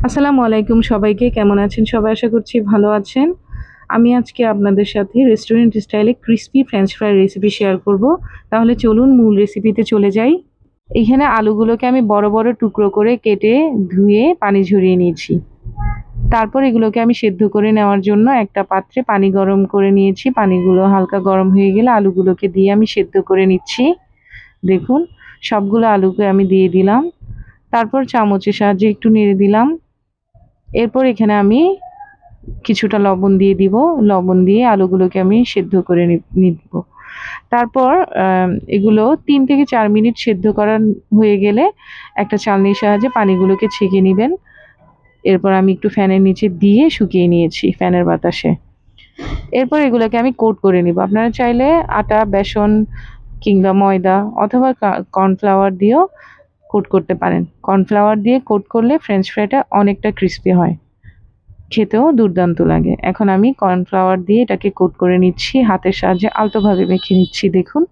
আসসালামু আলাইকুম সবাইকে, কেমন আছেন সবাই? আশা করছি ভালো আছেন। আমি আজকে আপনাদের সাথে রেস্টুরেন্ট স্টাইলে crispy French fry recipe share করব। তাহলে চলুন মূল রেসিপিতে চলে যাই। এখানে আলুগুলোকে আমি বড় বড় টুকরো করে কেটে ধুয়ে পানি ঝরিয়ে নিয়েছি। তারপর এগুলোকে আমি সেদ্ধ করে নেওয়ার জন্য একটা পাত্রে পানি গরম করে নিয়েছি। পানিগুলো হালকা গরম হয়ে গেলে আলুগুলোকে দিয়ে আমি সেদ্ধ করে নিচ্ছি। দেখুন, সবগুলো আলুকে আমি দিয়ে দিলাম। তারপর চামচের সাহায্যে একটু নেড়ে দিলাম। এরপর এখানে আমি কিছুটা লবণ দিয়ে দিব। লবণ দিয়ে আলুগুলোকে আমি সেদ্ধ করে নিব। তারপর এগুলো ৩ থেকে ৪ মিনিট সেদ্ধ করা হয়ে গেলে একটা চালনির সাহায্যে পানিগুলোকে ছেঁকে নেবেন। এরপর আমি একটু ফ্যানের নিচে দিয়ে শুকিয়ে নিয়েছি ফ্যানের বাতাসে। এরপর এগুলোকে আমি কোট করে নিব। আপনারা চাইলে আটা, বেসন কিংবা ময়দা অথবা কর্নফ্লাওয়ার দিয়েও কোট করতে পারেন। কর্নফ্লাওয়ার দিয়ে কোট করলে ফ্রেঞ্চ ফ্রাইটা অনেকটা ক্রিস্পি হয়, খেতেও দুর্দান্ত লাগে। এখন আমি কর্নফ্লাওয়ার দিয়ে এটাকে কোট করে নিচ্ছি, হাতের সাহায্যে আলতোভাবে মেখে নিচ্ছি। দেখুন,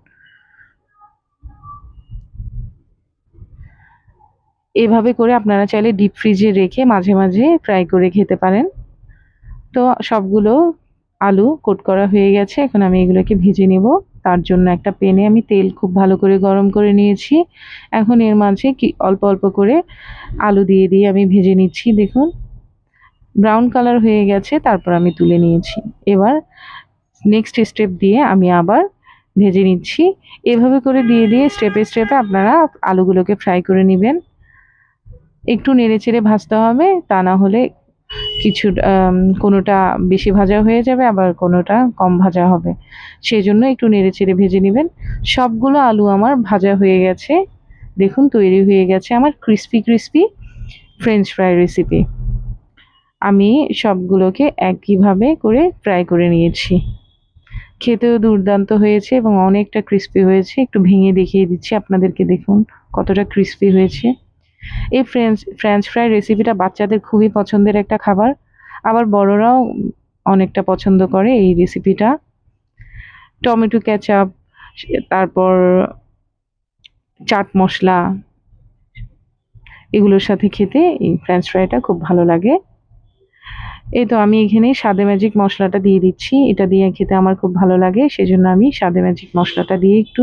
এভাবে করে আপনারা চাইলে ডিপ ফ্রিজে রেখে মাঝে মাঝে ফ্রাই করে খেতে পারেন। তো সবগুলো আলু কোট করা হয়ে গেছে। এখন আমি এগুলোকে ভেজে নেব। তার জন্য একটা প্যানে আমি তেল খুব ভালো করে গরম করে নিয়েছি। এখন এর মাঝে অল্প অল্প করে আলু দিয়ে দিয়ে আমি ভেজে নিচ্ছি। দেখুন, ব্রাউন কালার হয়ে গেছে, তারপর আমি তুলে নিয়েছি। এবার নেক্সট স্টেপ দিয়ে আমি আবার ভেজে নিচ্ছি। এভাবে করে দিয়ে দিয়ে স্টেপে স্টেপে আপনারা আলুগুলোকে ফ্রাই করে নেবেন। একটু নেড়েচেড়ে ভাজতে হবে, তা না হলে কিছু কোনোটা বেশি ভাজা হয়ে যাবে, আবার কোনোটা কম ভাজা হবে। সেই জন্য একটু নেড়েচেড়ে ভেজে নেবেন। সবগুলো আলু আমার ভাজা হয়ে গেছে। দেখুন, তৈরি হয়ে গেছে আমার crispy crispy French fry recipe. আমি সবগুলোকে একইভাবে করে ফ্রাই করে নিয়েছি। খেতেও দুর্দান্ত হয়েছে এবং অনেকটা ক্রিস্পি হয়েছে। একটু ভেঙে দেখিয়ে দিচ্ছি আপনাদেরকে, দেখুন কতটা ক্রিস্পি হয়েছে। এই ফ্রেঞ্চ ফ্রাই রেসিপিটা বাচ্চাদের খুবই পছন্দের একটা খাবার, আবার বড়রাও অনেকটা পছন্দ করে এই রেসিপিটা। টমেটো কেচাপ, তারপর চাট মশলা, এগুলোর সাথে খেতে এই ফ্রেঞ্চ ফ্রাইটা খুব ভালো লাগে। এই তো আমি এখানে স্বাদে ম্যাজিক মশলাটা দিয়ে দিচ্ছি। এটা দিয়ে খেতে আমার খুব ভালো লাগে, সেজন্য আমি স্বাদে ম্যাজিক মশলাটা দিয়ে একটু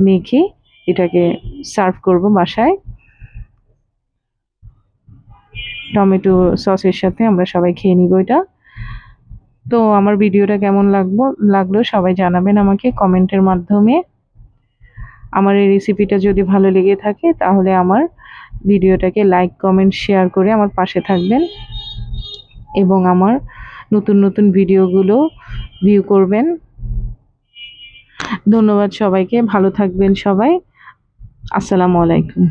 মেখে এটাকে সার্ভ করব বাসায়। টমেটো সসের সাথে আমরা সবাই খেয়ে নিব এটা। তো আমার ভিডিওটা কেমন লাগলো সবাই জানাবেন আমাকে কমেন্টের মাধ্যমে। আমার এই রেসিপিটা যদি ভালো লেগে থাকে তাহলে আমার ভিডিওটাকে লাইক, কমেন্ট, শেয়ার করে আমার পাশে থাকবেন এবং আমার নতুন নতুন ভিডিওগুলো ভিউ করবেন। ধন্যবাদ সবাইকে, ভালো থাকবেন সবাই। আসসালামু আলাইকুম।